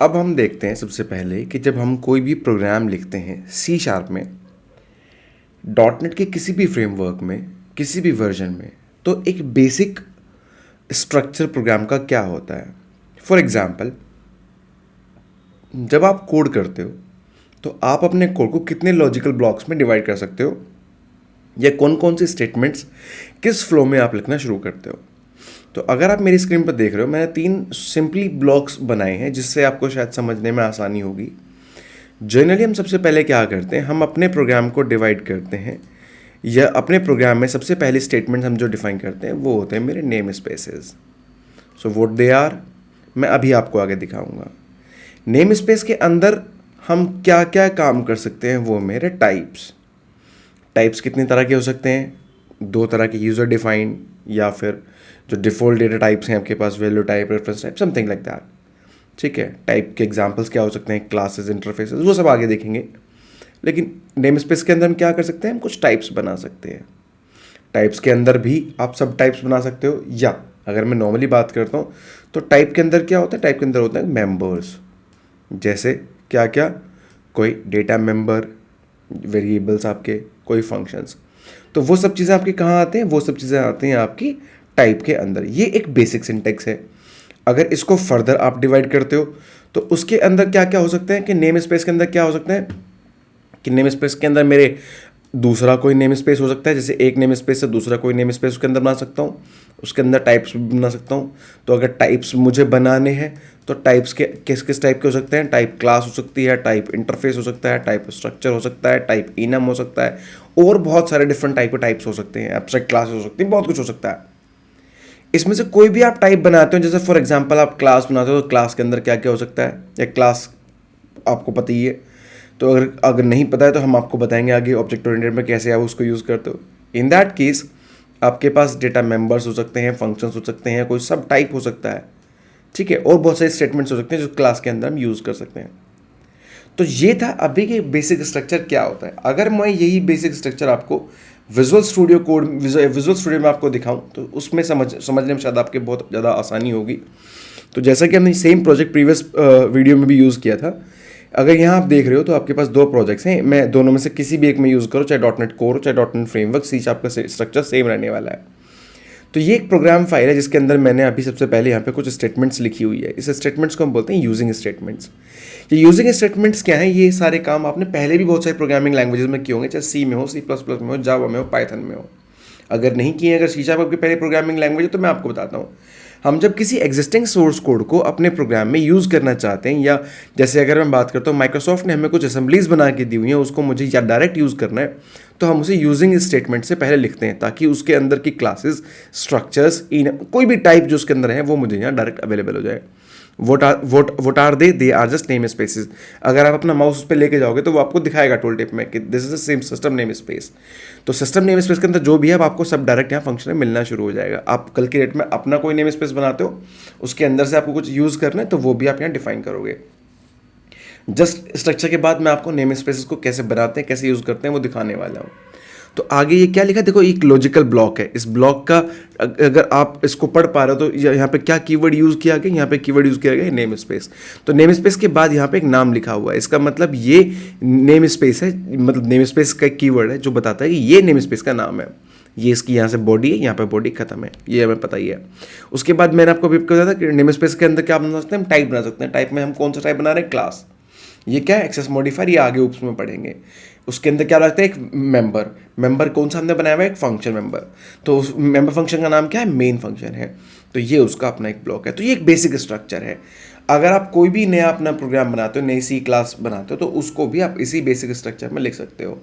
अब हम देखते हैं सबसे पहले कि जब हम कोई भी प्रोग्राम लिखते हैं सी शार्प में, डॉट नेट के किसी भी फ्रेमवर्क में, किसी भी वर्जन में, तो एक बेसिक स्ट्रक्चर प्रोग्राम का क्या होता है। फॉर एग्जाम्पल, जब आप कोड करते हो तो आप अपने कोड को कितने लॉजिकल ब्लॉक्स में डिवाइड कर सकते हो, या कौन कौन सी स्टेटमेंट्स किस फ्लो में आप लिखना शुरू करते हो। तो अगर आप मेरी स्क्रीन पर देख रहे हो, मैंने 3 सिंपली ब्लॉक्स बनाए हैं जिससे आपको शायद समझने में आसानी होगी। जनरली हम सबसे पहले क्या करते हैं, हम अपने प्रोग्राम को डिवाइड करते हैं, या अपने प्रोग्राम में सबसे पहले स्टेटमेंट हम जो डिफाइन करते हैं वो होते हैं मेरे namespaces. So what they are, मैं अभी आपको आगे दिखाऊंगा। नेम स्पेस के अंदर हम क्या क्या काम कर सकते हैं वो मेरे टाइप्स। टाइप्स कितनी तरह के हो सकते हैं, 2 तरह के, यूज़र डिफाइंड या फिर जो डिफ़ॉल्ट डेटा टाइप्स हैं आपके पास, value type, reference type, something like that. ठीक है, टाइप के एग्जांपल्स क्या हो सकते हैं, क्लासेस, इंटरफेसेस, वो सब आगे देखेंगे। लेकिन नेम स्पेस के अंदर हम क्या कर सकते हैं, हम कुछ टाइप्स बना सकते हैं। टाइप्स के अंदर भी आप सब टाइप्स बना सकते हो, या अगर मैं नॉर्मली बात करता हूँ तो टाइप के अंदर क्या होता है, टाइप के अंदर होता है मेंबर्स। जैसे क्या क्या, कोई डेटा मेंबर, वेरिएबल्स आपके, कोई फंक्शंस। तो वो सब चीज़ें आपकी कहाँ आते हैं, वो सब चीज़ें आती हैं आपकी टाइप के अंदर। ये एक बेसिक सिंटेक्स है। अगर इसको फर्दर आप डिवाइड करते हो तो उसके अंदर क्या क्या हो सकते हैं, कि नेम स्पेस के अंदर क्या हो सकते हैं, कि नेम स्पेस के अंदर मेरे दूसरा कोई नेम स्पेस हो सकता है। जैसे एक नेम स्पेस से दूसरा कोई नेम स्पेस उसके अंदर बना सकता हूँ, उसके अंदर टाइप्स भी बना सकता हूँ। तो अगर टाइप्स मुझे बनाने हैं तो टाइप्स के किस किस टाइप के हो सकते हैं, टाइप क्लास हो सकती है, टाइप इंटरफेस हो सकता है, टाइप स्ट्रक्चर हो सकता है, टाइप इनम हो सकता है, और बहुत सारे डिफरेंट टाइप के टाइप्स हो सकते हैं, एब्स्ट्रैक्ट क्लास हो सकती है, बहुत कुछ हो सकता है। इसमें से कोई भी आप टाइप बनाते हो, जैसे फॉर एग्जांपल आप क्लास बनाते हो तो क्लास के अंदर क्या क्या हो सकता है, या क्लास आपको पता ही है। तो अगर अगर नहीं पता है तो हम आपको बताएंगे आगे ऑब्जेक्ट ओरिएंटेड में कैसे आप उसको यूज़ करते हो। इन दैट केस आपके पास डेटा मेंबर्स हो सकते हैं, फंक्शंस हो सकते हैं, कोई सब टाइप हो सकता है। ठीक है, और बहुत सारे स्टेटमेंट्स हो सकते हैं जो क्लास के अंदर हम यूज़ कर सकते हैं। तो ये था अभी के बेसिक स्ट्रक्चर क्या होता है। अगर मैं यही बेसिक स्ट्रक्चर आपको visual studio code, visual studio में आपको दिखाऊं तो उसमें समझने में शायद आपके बहुत ज़्यादा आसानी होगी। तो जैसा कि हमने सेम प्रोजेक्ट प्रीवियस वीडियो में भी यूज़ किया था, अगर यहाँ आप देख रहे हो तो आपके पास 2 प्रोजेक्ट्स हैं, मैं दोनों में से किसी भी एक में यूज़ करो, चाहे डॉट नेट कोर, चाहे dot net framework, C sharp का स्ट्रक्चर सेम रहने वाला है। तो ये एक प्रोग्राम फाइल है जिसके अंदर मैंने अभी सबसे पहले यहाँ पे कुछ स्टेटमेंट्स लिखी हुई है। इस स्टेटमेंट्स को हम बोलते हैं यूजिंग स्टेटमेंट्स। ये यूजिंग स्टेटमेंट्स क्या है, ये सारे काम आपने पहले भी बहुत सारी प्रोग्रामिंग लैंग्वेजेस में किए होंगे, चाहे सी में हो, सी प्लस प्लस में हो, जावा में हो, पाइथन में हो। अगर नहीं किए, अगर सी शार्प आपकी पहले प्रोग्रामिंग लैंग्वेज है तो मैं आपको बताता हूँ। हम जब किसी एग्जिस्टिंग सोर्स कोड को अपने प्रोग्राम में यूज़ करना चाहते हैं, या जैसे अगर मैं बात करता हूँ माइक्रोसॉफ्ट ने हमें कुछ असेंबलीज बना के दी हुई हैं, उसको मुझे या डायरेक्ट यूज़ करना है, तो हम उसे यूजिंग स्टेटमेंट से पहले लिखते हैं ताकि उसके अंदर की क्लासेस, स्ट्रक्चर्स, कोई भी टाइप जो उसके अंदर है वो मुझे यहाँ डायरेक्ट अवेलेबल हो जाए। What are they are just namespaces. अगर आप अपना माउस उस पर लेके जाओगे तो वो आपको दिखाएगा टूल टिप में कि this is the same system name space. तो सिस्टम नेम स्पेस के अंदर जो भी है आपको सब डायरेक्ट यहाँ फंक्शन में मिलना शुरू हो जाएगा। आप कल की डेट में अपना कोई नेम स्पेस बनाते हो, उसके अंदर से आपको कुछ यूज़ करना है तो वो भी आप यहाँ डिफाइन करोगे। जस्ट स्ट्रक्चर के बाद मैं आपको नेम स्पेसेस को कैसे बनाते हैं, कैसे यूज़ करते हैं वो दिखाने वाला हूँ। तो आगे ये क्या लिखा है, देखो एक लॉजिकल ब्लॉक है। इस ब्लॉक का अगर आप इसको पढ़ पा रहे हो तो यहाँ पे क्या कीवर्ड यूज़ किया गया, यहाँ पे कीवर्ड यूज़ किया गया नेम स्पेस। तो नेम स्पेस के बाद यहाँ पे एक नाम लिखा हुआ है, इसका मतलब ये नेम स्पेस है, मतलब नेम स्पेस का कीवर्ड है जो बताता है कि ये नेम स्पेस का नाम है। ये इसकी यहाँ से बॉडी है, यहाँ पे बॉडी खत्म है, ये हमें पता ही है। उसके बाद मैंने आपको अभी बताया था कि नेम स्पेस के अंदर क्या बना सकते हैं, हम टाइप बना सकते हैं। टाइप में हम कौन सा टाइप बना रहे हैं, क्लास। ये क्या है, एक्सेस मॉडिफायर, ये आगे ऊपर में पढ़ेंगे। उसके अंदर क्या लगता है, एक मेंबर कौन सा हमने बनाया हुआ है, एक फंक्शन मेंबर। तो उस मेंबर फंक्शन का नाम क्या है, मेन फंक्शन है। तो ये उसका अपना एक ब्लॉक है। तो ये एक बेसिक स्ट्रक्चर है। अगर आप कोई भी नया अपना प्रोग्राम बनाते हो, नई सी क्लास बनाते हो, तो उसको भी आप इसी बेसिक स्ट्रक्चर में लिख सकते हो।